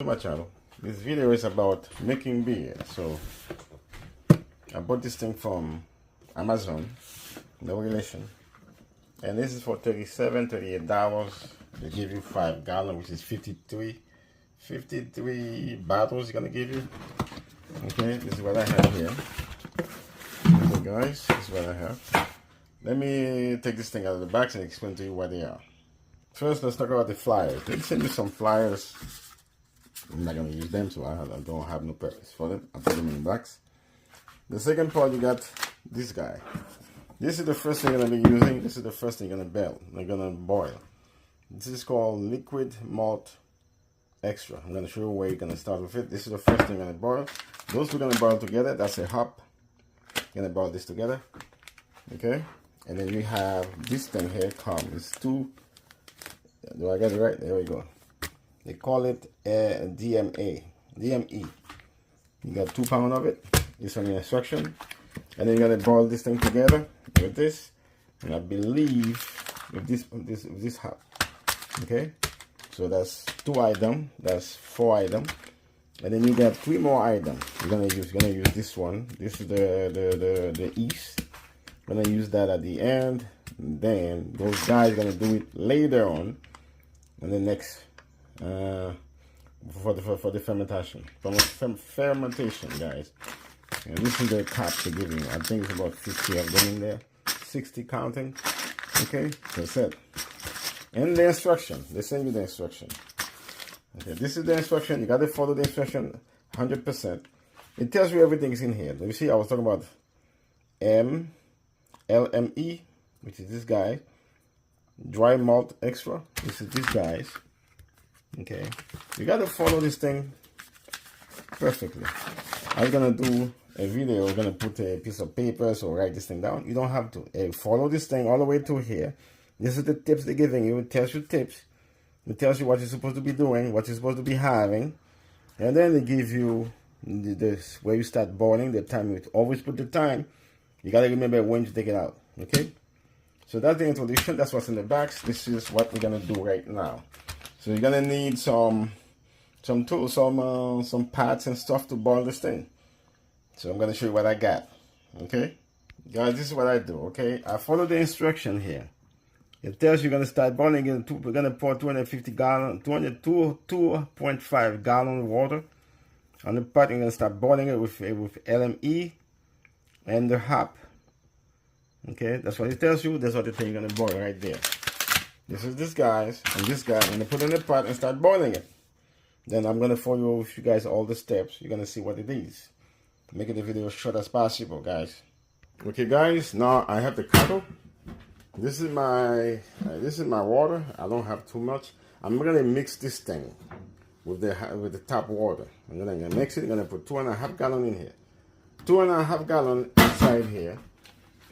To my channel. This video is about making beer. So I bought this thing from Amazon, no relation, and this is for $38. They give you 5 gallons, which is 53 bottles gonna give you. Okay, this is what I have here. Okay guys, this is what I have. Let me take this thing out of the box and explain to you what they are. First, let's talk about the flyers. They send you some flyers. I'm not going to use them, so I don't have no purpose for them. I put them in the box. The second part, you got this guy. This is the first thing you're going to be using. This is the first thing you're going to boil. This is called liquid malt extra. I'm going to show you where you're going to start with it. This is the first thing you're going to boil. Those two are going to boil together. That's a hop. You're going to boil this together. Okay? And then we have this thing here. It's two. Do I get it right? There we go. They call it DME. You got 2 pounds of it. It's on the instruction. And then you're gonna boil this thing together with this. And I believe with this hop. Okay? So that's 2 items. That's 4 items. And then you got 3 more items. You're gonna use this one. This is the yeast. We're gonna use that at the end. And then those guys are gonna do it later on. And the next for the fermentation. Fermentation, guys. And this is the cap they're giving you. I think it's about 50 of them in there. 60 counting. Okay, so that's it. And the instruction. They send you the instruction. Okay, this is the instruction. You gotta follow the instruction 100%. It tells you everything is in here. You see, I was talking about LME, which is this guy. Dry malt extra. This is these guys. Okay, you gotta follow this thing perfectly. I'm gonna do a video. We're gonna put a piece of paper so write this thing down. You don't have to. Follow this thing all the way to here. This is the tips they're giving you. It tells you tips. It tells you what you're supposed to be doing, what you're supposed to be having, and then they give you this where you start boiling. The time you always put the time. You gotta remember when to take it out. Okay. So that's the introduction. That's what's in the box. This is what we're gonna do right now. So you're gonna need some tools, some pads and stuff to boil this thing. So I'm gonna show you what I got. Okay, guys, this is what I do. Okay, I follow the instruction here. It tells you you're gonna start boiling in. We're gonna pour 2.5 gallon water on the pot. You're gonna start boiling it with LME and the hop. Okay, that's what it tells you. That's what the thing you're gonna boil right there. This is this guys and this guy. I'm gonna put it in the pot and start boiling it. Then I'm gonna follow with you guys all the steps. You're gonna see what it is. Making the video as short as possible, guys. Okay, guys. Now I have the kettle. This is my water. I don't have too much. I'm gonna mix this thing with the tap water. I'm gonna mix it. I'm gonna put 2.5 gallons in here. 2.5 gallons inside here.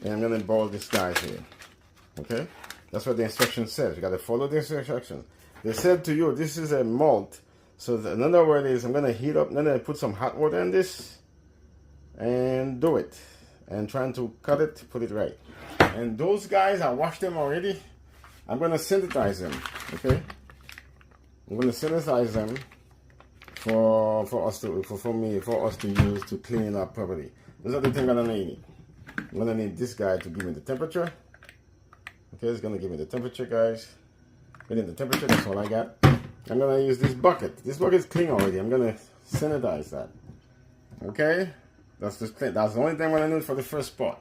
And I'm gonna boil this guy here. Okay? That's what the instruction says. You gotta follow the instruction. They said to you, this is a malt. So another word is I'm gonna heat up, then I put some hot water in this and do it. And trying to cut it, put it right. And those guys, I washed them already. I'm gonna synthesize them. Okay? I'm gonna synthesize them for us to use to clean it up properly. Those are the things I'm gonna need. I'm gonna need this guy to give me the temperature. Okay, it's gonna give me the temperature, guys. We need the temperature, that's all I got. I'm gonna use this bucket. This bucket is clean already. I'm gonna sanitize that. Okay? That's the only thing I'm gonna need for the first part.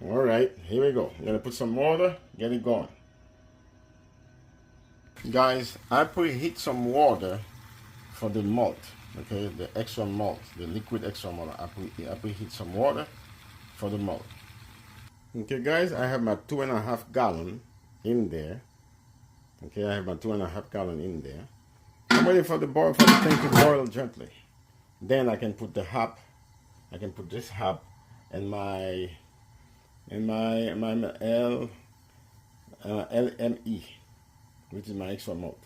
Alright, here we go. I'm gonna put some water, get it going. Guys, I preheat some water for the malt. Okay, the extra malt, the liquid extra malt. I preheat some water for the malt. Okay, guys, I have my 2.5 gallon in there. Okay, I have my 2.5 gallon in there. I'm waiting for the thing to boil gently. Then I can put the hop. I can put this hop and my LME, which is my extra malt.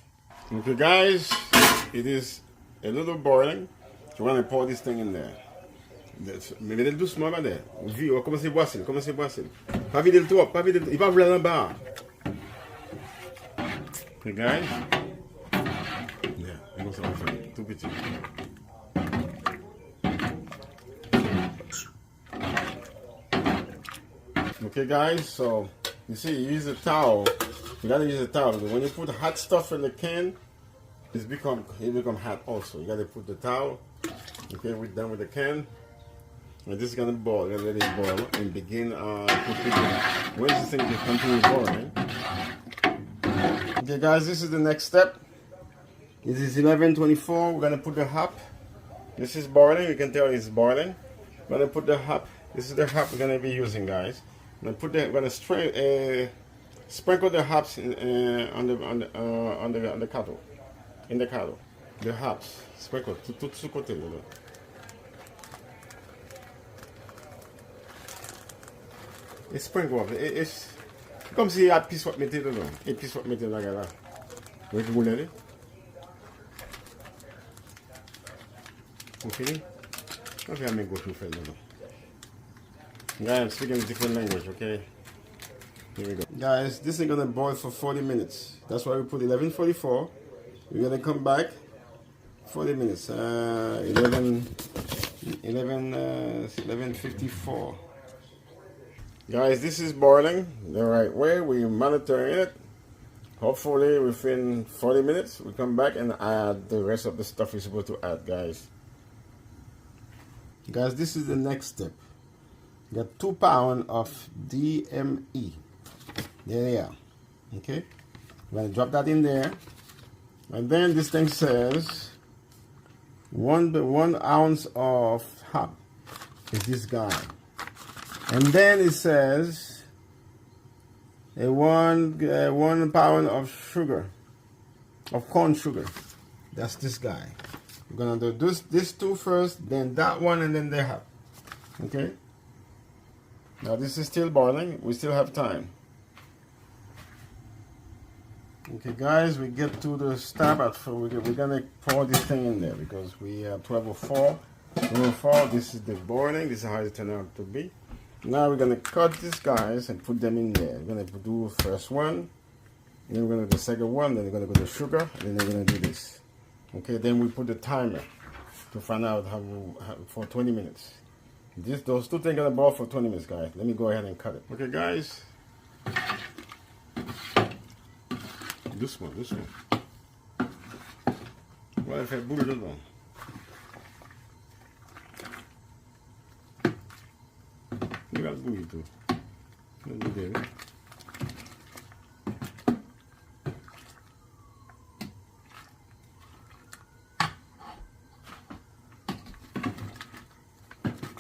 Okay, guys, it is a little boiling. So we're gonna pour this thing in there. Mettez-le doucement là-dedans. Commencez à boisser. Pas vider le trop, pas vider. Il va vouloir là en bas. Okay, guys. Yeah, ça va faire. too bitter. Okay guys, so you see, you use a towel. You gotta use a towel because when you put hot stuff in the can, it become hot also. You gotta put the towel. Okay, we're done with the can. And this is gonna boil. You're gonna let it boil and begin cooking. When this thing to continue boiling. Okay guys, this is the next step. This is 11:24. We're gonna put the hop. This is boiling. You can tell it's boiling. We're gonna put the hop. This is the hop we're gonna be using, guys. I'm gonna sprinkle the hops on the cattle, in the cattle. The hops, sprinkle tout ce côté là. Et sprinkle up. C'est comme si il pisse what mettre dedans. Et pisse what mettre là. Vous voulez? Vous fini? On va faire go to faire dedans. Guys, I'm speaking a different language, okay? Here we go. Guys, this is gonna boil for 40 minutes. That's why we put 11:44. We're gonna come back 40 minutes. 11:54. Guys, this is boiling the right way. We're monitoring it. Hopefully within 40 minutes we come back and add the rest of the stuff we're supposed to add, guys. Guys, this is the next step. Got 2 pounds of DME. There they are. Okay, I'm gonna drop that in there, and then this thing says 1 ounce of hop is this guy, and then it says a 1 pound of sugar, of corn sugar. That's this guy. We're gonna do this 2 first, then that one, and then the hop. Okay. Now this is still boiling. We still have time. Okay, guys, we get to the stop at 4. We're gonna pour this thing in there because we are 12:04. 12:04. This is the boiling. This is how it turned out to be. Now we're gonna cut these guys and put them in there. We're gonna do the first one, then we're gonna do the second one. Then we're gonna go to sugar, and then we're gonna do this. Okay. Then we put the timer to find out how for 20 minutes. Those 2 things gonna boil for 20 minutes, guys. Let me go ahead and cut it. Okay, guys. This one. What if I boot it on? You got booty too. Let me get it.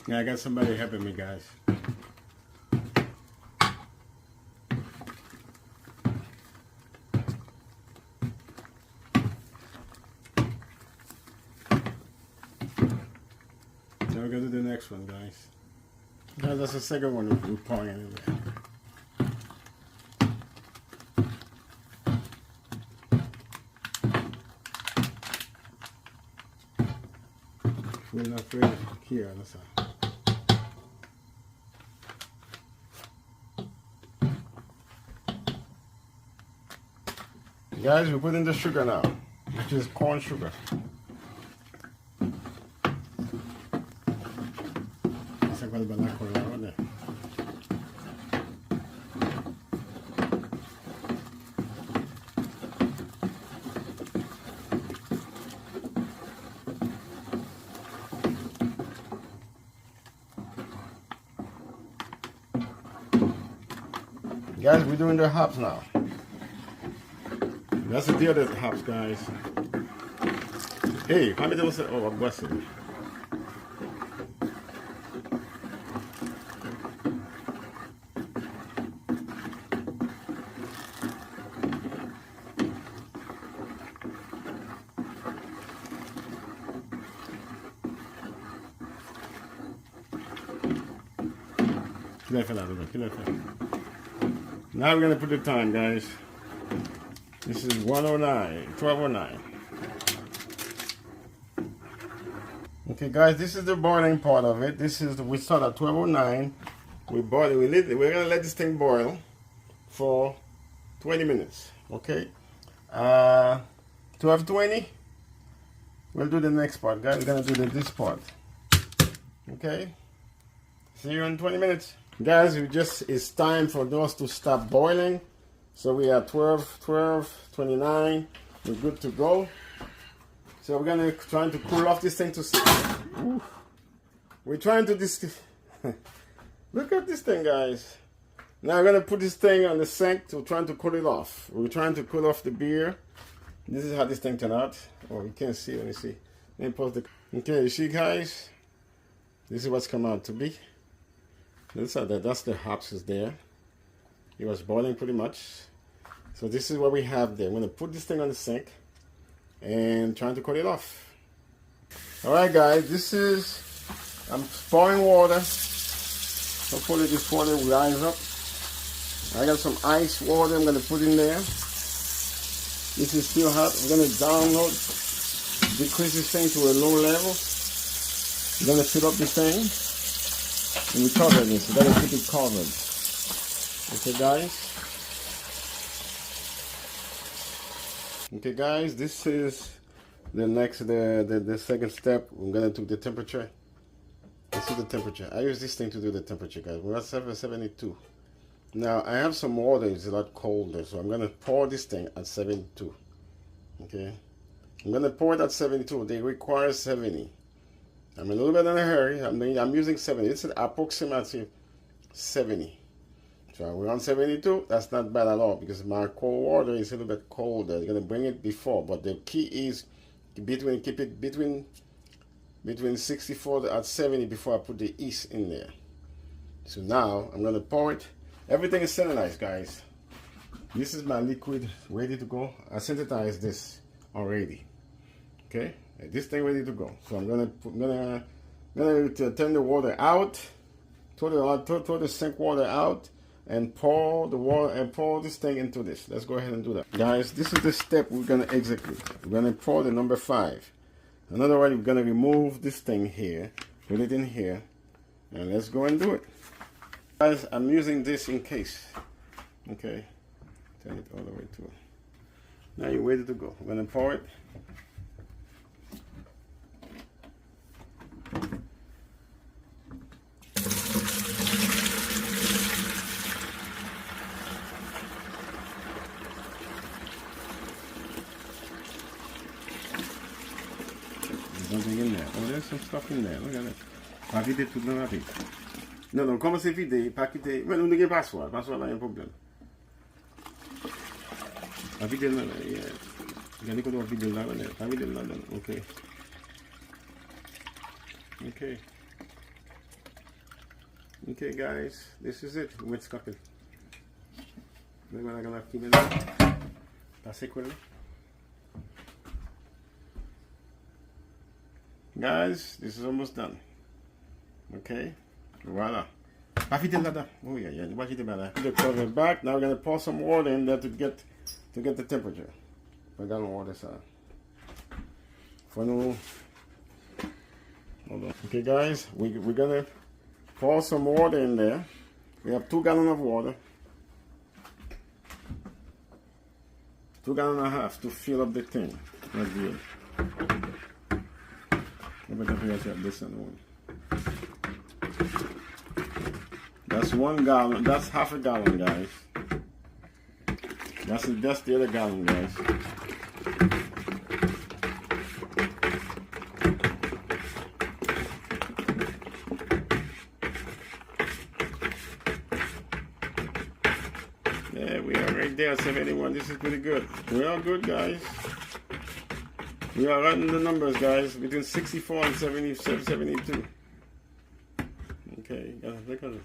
Yeah, I got somebody helping me, guys. Now we're gonna do the next one, guys. Guys, that's the second one we're pouring in there. We're not ready here, that's all. Guys, we put in the sugar now, which is corn sugar. Guys, we're doing the hops now. That's the other hops, guys. Hey, how many of us? Oh, I'm blessing. Now we're gonna put the time, guys. This is 109, 12:09. Okay, guys, this is the boiling part of it. We start at 12:09. We're gonna let this thing boil for 20 minutes. Okay, 12:20. We'll do the next part, guys. We're gonna do this part. Okay. See you in 20 minutes. Guys, it's time for those to stop boiling. So we are 29. We're good to go. So we're gonna try to cool off this thing to see. We're trying to look at this thing, guys. Now we're gonna put this thing on the sink to try to cool it off. We're trying to cool off the beer. This is how this thing turned out. Oh, you can't see. Let me see. Let me pause the. Okay, you see, guys. This is what's come out to be. That's the hops is there. It was boiling pretty much. So this is what we have there. I'm gonna put this thing on the sink and trying to cut it off. All right, guys. I'm pouring water. Hopefully this water will rise up. I got some ice water I'm gonna put in there. This is still hot. We're gonna decrease this thing to a low level. We're gonna fill up this thing. And we cover this. We gotta keep it covered. Okay, guys. Okay, guys. This is the second step. We're gonna do the temperature. This is the temperature. I use this thing to do the temperature, guys. We're at 772. Now I have some water. It's a lot colder, so I'm gonna pour this thing at 72. Okay. I'm gonna pour it at 72. They require 70. I'm a little bit in a hurry. I'm using 70. It's approximately 70. So we're on 72. That's not bad at all because my cold water is a little bit colder. You're gonna bring it before, but the key is keep it between 64 at 70 before I put the yeast in there. So now I'm gonna pour it. Everything is synthesized, guys. This is my liquid ready to go. I synthesized this already. Okay. This thing ready to go. So I'm gonna turn the water out, throw the sink water out, and pour the water and pour this thing into this. Let's go ahead and do that, guys. This is the step we're gonna execute. We're gonna pour the number 5. Another way, we're gonna remove this thing here, put it in here, and let's go and do it, guys. I'm using this in case. Okay, turn it all the way to. Now you're ready to go. We're gonna pour it. Something in there. Oh, there's some stuff in there. Look at it. Pas vider tout dans la vie. Non, non, comment c'est vidé? Pas quitter. Mais nous n'avons pas passoire. Passoire, là, il y a un problème. Pas vider là. Regardez qu'on doit vider là. Pas vider là. Ok. Okay. Okay, guys. This is it. What's cooking? We're gonna keep it up. That's it, quickly. Guys, this is almost done. Okay, voila. Pas vite là-dedans. Oh yeah, yeah. Pas vite là-dedans. Put the cover back. Now we're gonna pour some water in there to get the temperature. Put down water, sir. For no. Hold on. Okay, guys, we're gonna pour some water in there. We have 2 gallons of water. 2.5 gallons to fill up the thing. Not good. That's 1 gallon. That's half a gallon, guys. That's the other gallon, guys. Yeah, we are right there, 71. This is pretty good. We are good, guys. We are running the numbers, guys, between 64 and 72. Okay, look at it.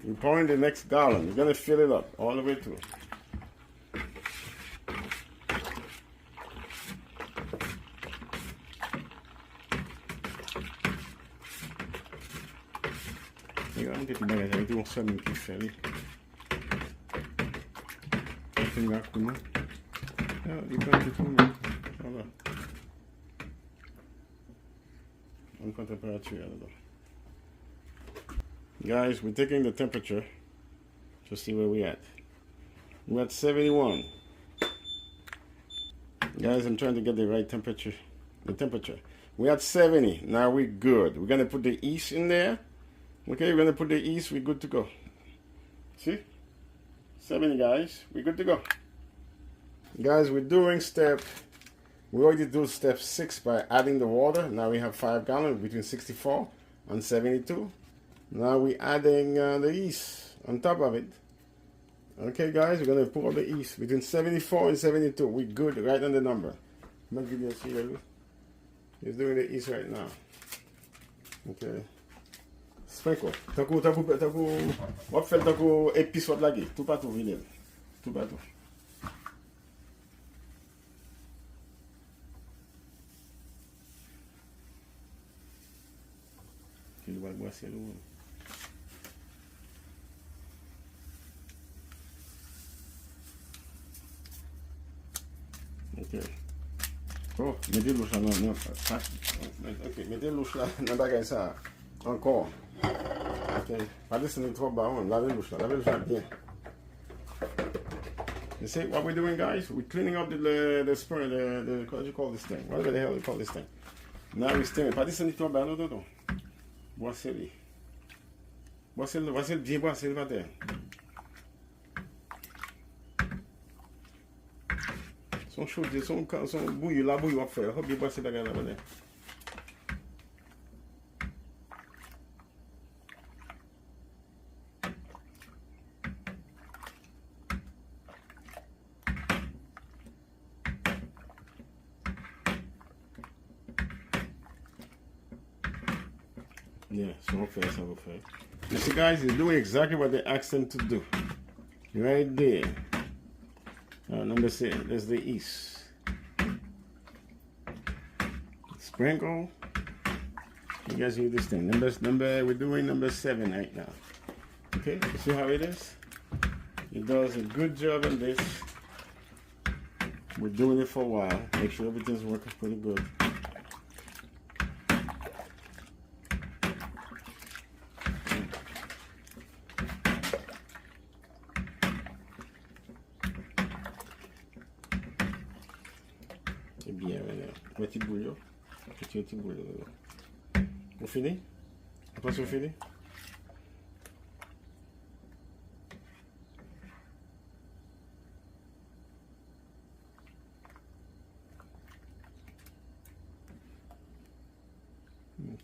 We're pouring the next gallon. We're going to fill it up all the way through. Regarde, petit bagage avec on somme qui fait. Voilà. On prend temperature là-dedans. Guys, we're taking the temperature to see where we're at. We're at 71. Guys, I'm trying to get the right temperature. We're at 70. Now we're good. We're gonna put the yeast in there. Okay, we're gonna put the yeast. We're good to go. See? 70, guys. We're good to go. Guys, we're doing we already do step 6 by adding the water. Now we have 5 gallons between 64 and 72. Now we're adding the yeast on top of it. Okay, guys, we're going to pour the yeast between 74 and 72. We're good right on the number. I'm going to give you a cigarette. He's doing the yeast right now. Okay. Sprinkle. Taku, what fait taku épice what lagi? Tout partout, vide. Tout partout. Il va boire c'est lourd. Ok. Oh, mettez l'eau là, non. Ok, mettez l'eau là, dans bagage ça. Encore. Ok. Pas descendre trop bas, on lave l'eau là bien. You see what we're doing, guys? We're cleaning up the spring, what do you call this thing? Whatever the hell you call this thing. Now we're stirring. Pas descendre trop bas, non. Boissez-le. Boissez-le bien, boissez-le par terre. Son chaud, son bouillie, la bouillie, on va faire. Bien boissez la garde là-bas. Yeah, so we'll fair. You see, guys, he's doing exactly what they asked him to do. Right there. Number 6, there's the yeast. Sprinkle. You guys hear this thing. We're doing number 7 right now. Okay, you see how it is? He does a good job on this. We're doing it for a while. Make sure everything's working pretty good. C'est bien, petit bouillon. Petit bouillon. Vous finissez? Après, vous finissez?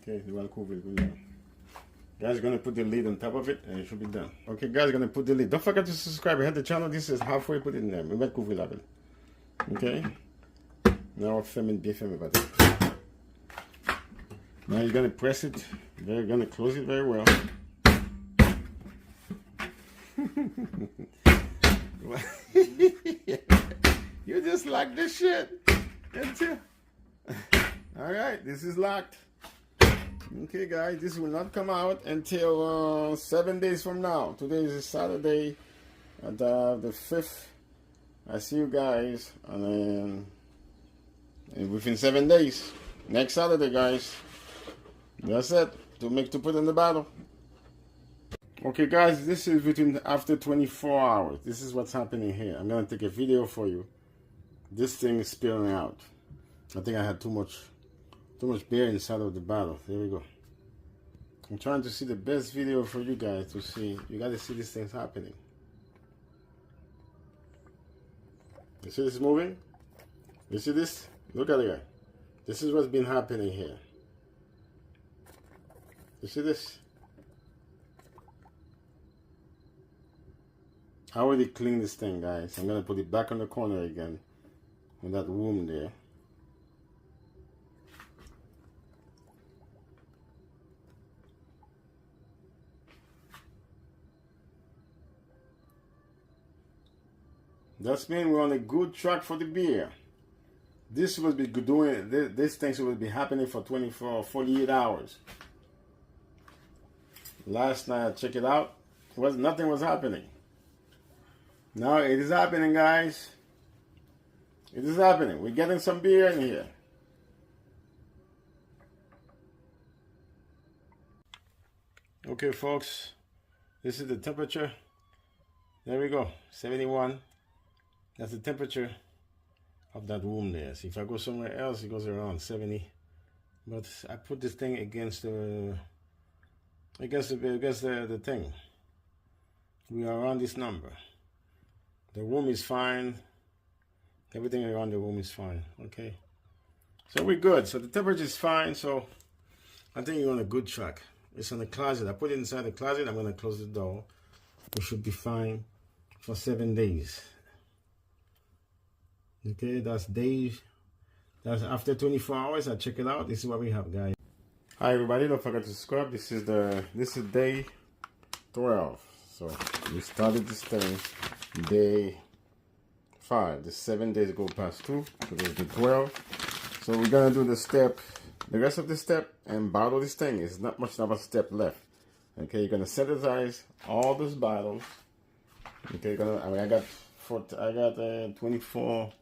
Okay, you want to cover it now. Guys, gonna put the lid on top of it and it should be done. Okay, guys, gonna put the lid. Don't forget to subscribe. Hit the channel. This is halfway put it in there. We might cover it. Okay? Now I'm filming about it. Now you're gonna press it. You're gonna close it very well. You just locked this shit. Alright, this is locked. Okay, guys, this will not come out until 7 days from now. Today is Saturday, the 5th. I see you guys within 7 days. Next Saturday, guys. That's it. To put in the bottle. Okay, guys, this is after 24 hours. This is what's happening here. I'm gonna take a video for you. This thing is spilling out. I think I had too much beer inside of the bottle. There we go. I'm trying to see the best video for you guys to see. You gotta see these things happening. You see this moving? You see this? Look at it. This is what's been happening here. You see this? I already cleaned this thing, guys. I'm gonna put it back on the corner again with that room there. That's mean we're on a good track for the beer. This will be doing this thing will be happening for 48 hours. Last night I checked it out. Nothing was happening. Now it is happening, guys. It is happening. We're getting some beer in here. Okay, folks. This is the temperature. There we go. 71. That's the temperature of that room there. See, if I go somewhere else, it goes around 70. But I put this thing against the thing. We are around this number. The room is fine. Everything around the room is fine. Okay. So we're good. So the temperature is fine. So I think you're on a good track. It's in the closet. I put it inside the closet. I'm going to close the door. We should be fine for 7 days. Okay, that's days. That's after 24 hours. I check it out. This is what we have, guys. Hi everybody, don't forget to subscribe. This is day 12. So we started this thing day 5. The 7 days go past 2. So there's the 12. So we're gonna do the rest of the step and bottle this thing. It's not much of a step left. Okay, you're gonna synthesize all those bottles. Okay, I got 24.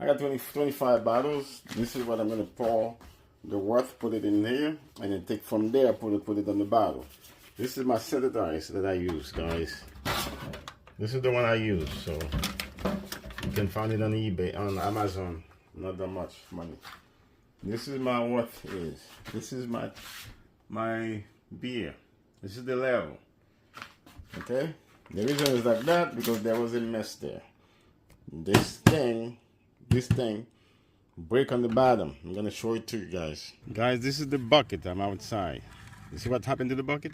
I got 25 bottles. This is what I'm going to pour the worth, put it in here, and then take from there, put it on the bottle. This is my synthesizer that I use, guys. This is the one I use, so you can find it on eBay, on Amazon. Not that much money. This is my worth is. This is my beer. This is the level. Okay? The reason is like that because there was a mess there. This thing break on the bottom. I'm gonna show it to you guys. Guys, this is the bucket. I'm outside. You see what happened to the bucket?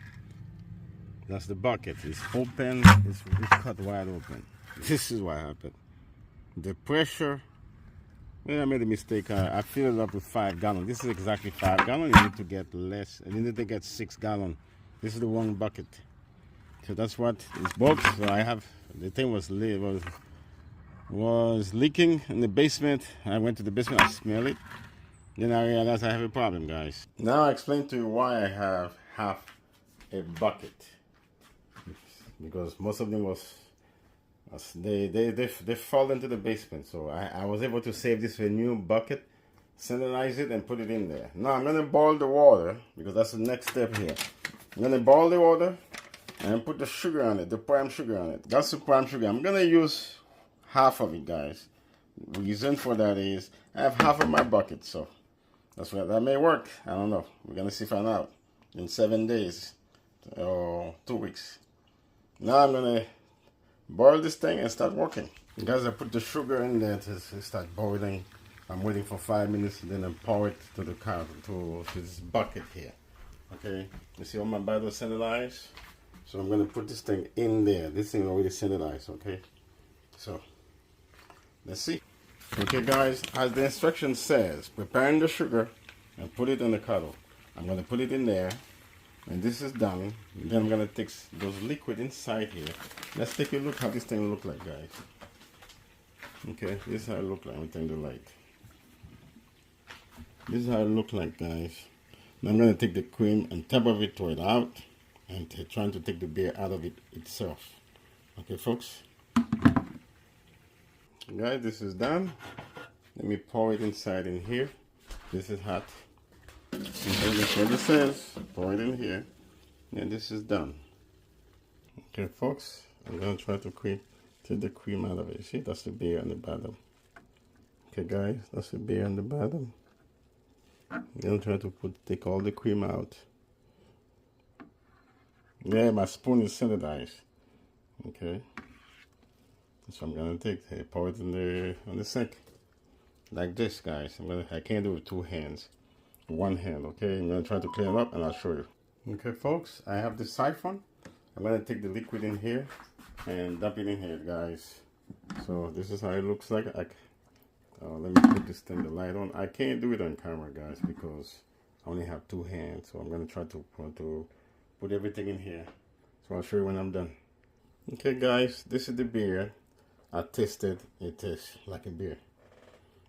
That's the bucket. It's open. It's cut wide open. This is what happened. The pressure. When I made a mistake, I filled it up with 5 gallons. This is exactly 5 gallons. You need to get less. You need to get 6 gallons. This is the one bucket. So that's what it's broke. So I have the thing was leaking in the basement. I went to the basement, I smelled it. Then I realized I have a problem, guys. Now I explain to you why I have half a bucket. Because most of them they fall into the basement. So I was able to save this for a new bucket, sanitize it and put it in there. Now I'm gonna boil the water because that's the next step here. I'm gonna boil the water and put the sugar on it, the prime sugar on it. That's the prime sugar. I'm gonna use half of it, guys. The reason for that is I have half of my bucket, so that's what that may work. I don't know. We're gonna find out in 7 days or 2 weeks. Now I'm gonna boil this thing and start working. Guys, I put the sugar in there to start boiling. I'm waiting for 5 minutes and then I pour it to the to this bucket here. Okay, you see all my bottles sanitized? So I'm gonna put this thing in there. This thing already sanitized, okay? So let's see. Okay guys, as the instruction says, preparing the sugar and put it in the kettle. I'm gonna put it in there and this is done. And then I'm gonna take those liquid inside here. Let's take a look how this thing look like, guys. Okay, this is how it look like. Let me turn the light. This is how it look like, guys. Now I'm gonna take the cream and top of it, pour it out, and trying to take the beer out of it itself. Okay, folks. Guys, this is done. Let me pour it inside in here. This is hot. Okay, that's what it says. Pour it in here. And this is done. Okay, folks. I'm gonna try to take the cream out of it. See, that's the beer on the bottom. Okay, guys, that's the beer on the bottom. I'm gonna try to take all the cream out. Yeah, my spoon is sanitized. Okay. So I'm gonna pour it on the sink. Like this, guys. I can't do it with 2 hands. One hand, okay? I'm gonna try to clean it up and I'll show you. Okay folks, I have the siphon. I'm gonna take the liquid in here and dump it in here, guys. So this is how it looks like. Let me put this thing, the light on. I can't do it on camera, guys, because I only have 2 hands. So I'm gonna try to put everything in here. So I'll show you when I'm done. Okay guys, this is the beer. I tasted it tastes like a beer.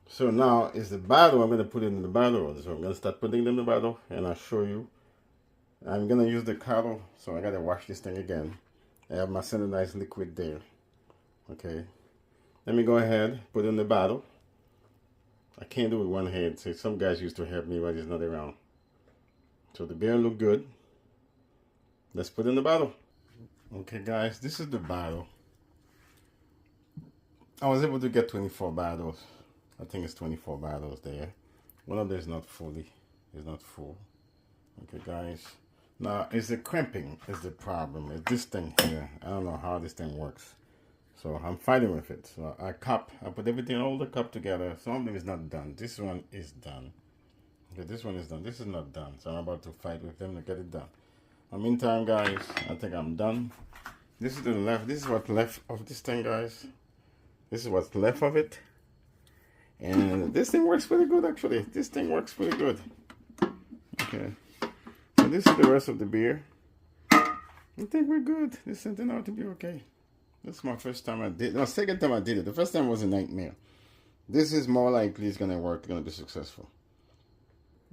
So now is the bottle. I'm going to put it in the bottle. So I'm going to start putting it in the bottle and I'll show you. I'm going to use the kettle. So I got to wash this thing again. I have my sanitized liquid there. Okay. Let me go ahead, put it in the bottle. I can't do it with one hand. So some guys used to help me, but he's not around. So the beer look good. Let's put it in the bottle. Okay guys, this is the bottle. I was able to get 24 bottles. I think it's 24 bottles there. One of them is not fully, is not full. Okay, guys. Now, it's the crimping is the problem. It's this thing here. I don't know how this thing works. So I'm fighting with it. So I put everything, all the cup together. Some of them is not done. This one is done. Okay, this one is done. This is not done. So I'm about to fight with them to get it done. In the meantime, guys, I think I'm done. This is the left. This is what's left of this thing, guys. This is what's left of it. And this thing works pretty good, actually. This thing works pretty good. Okay. So this is the rest of the beer. I think we're good. This turned out to be okay. This is my first time I did. No, second time I did it. The first time was a nightmare. This is more likely it's gonna work. Gonna be successful.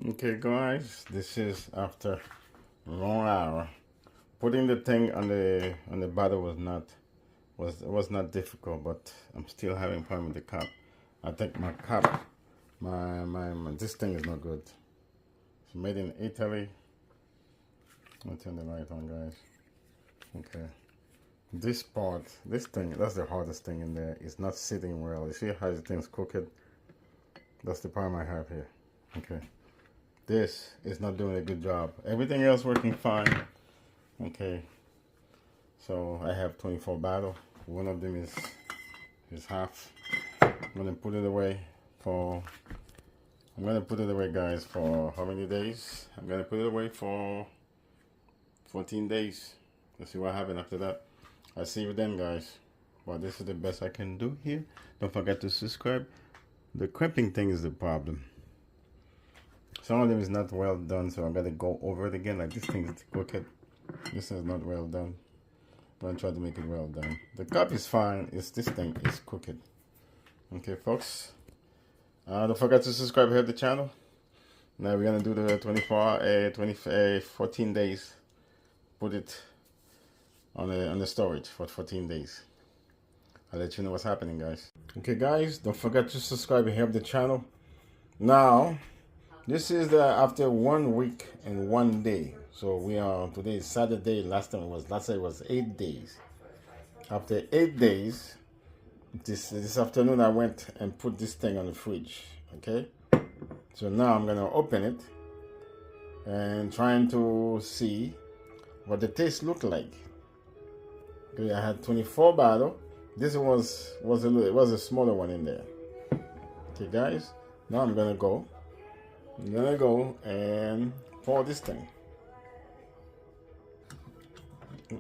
Okay, guys. This is after a long hour. Putting the thing on the bottle was not difficult, but I'm still having problem with the cap. I think my cap, this thing is not good. It's made in Italy. I'll turn the light on, guys. Okay. This part, this thing, that's the hardest thing in there. It's not sitting well. You see how the thing's cooked? That's the problem I have here. Okay. This is not doing a good job. Everything else working fine. Okay. So I have 24 bottles. One of them is half. I'm gonna put it away, guys, for how many days? I'm gonna put it away for 14 days. Let's see what happens after that. I'll see you then, guys. Well, this is the best I can do here. Don't forget to subscribe. The crimping thing is the problem. Some of them is not well done, so I'm gonna go over it again. Like this thing is crooked. This is not well done. I'm gonna try to make it well done. The cup is fine. It's this thing is crooked. Okay, folks. Don't forget to subscribe here to the channel. Now we're gonna do the 14 days. Put it on the storage for 14 days. I'll let you know what's happening, guys. Okay, guys, don't forget to subscribe and help the channel. Now, this is after 1 week and 1 day. So we are, today is Saturday. Last time it was 8 days. After 8 days, this afternoon I went and put this thing on the fridge. Okay, so now I'm gonna open it and trying to see what the taste looked like. Okay, I had 24 bottles. This was a smaller one in there. Okay, guys, now I'm gonna go and pour this thing.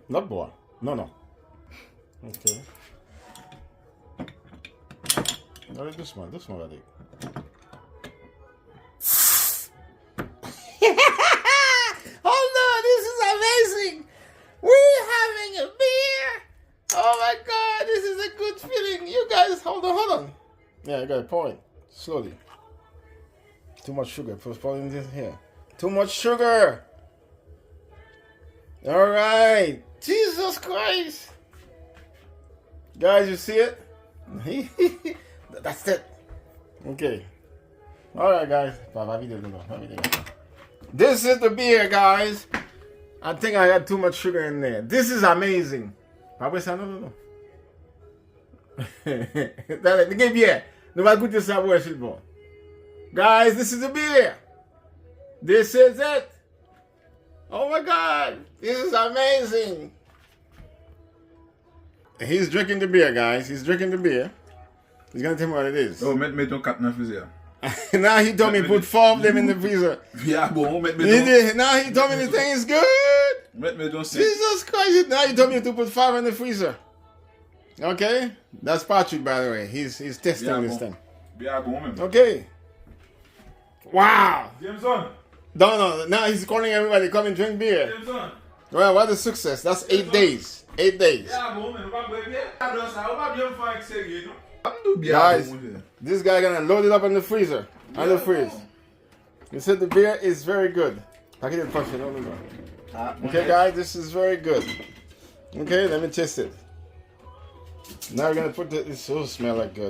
Not pour. No. Okay. No, this one I think. Oh no, this is amazing! We're having a beer! Oh my god, this is a good feeling. You guys, hold on. Yeah, I gotta pour it slowly. Too much sugar. First pouring this here. Too much sugar! Alright. Jesus Christ! Guys, you see it? That's it. Okay. Alright, guys. This is the beer, guys. I think I got too much sugar in there. This is amazing. Papa said, no. Give beer. No, good to savoir, shitball. Guys, this is the beer. This is it. Oh my God. This is amazing. He's drinking the beer, guys. He's drinking the beer. He's gonna tell me what it is. Oh, me don't cut my freezer. Now he told me put 4 of them in the freezer. Yeah, bon, me now he told me the thing is good. Me don't say. Jesus Christ! Now he told me to put 5 in the freezer. Okay, that's Patrick, by the way. He's testing this thing. Yeah, bon, okay. Wow. Jameson. No. Now he's calling everybody come and drink beer. Jameson. Well, what a success. That's 8 days. 8 days. Yeah, bon, guys, this guy gonna load it up in the freezer. On the fridge. He said the beer is very good. I can punch it. No. Okay, guys, this is very good. Okay, let me taste it. Now we're gonna put it. It so smell like good.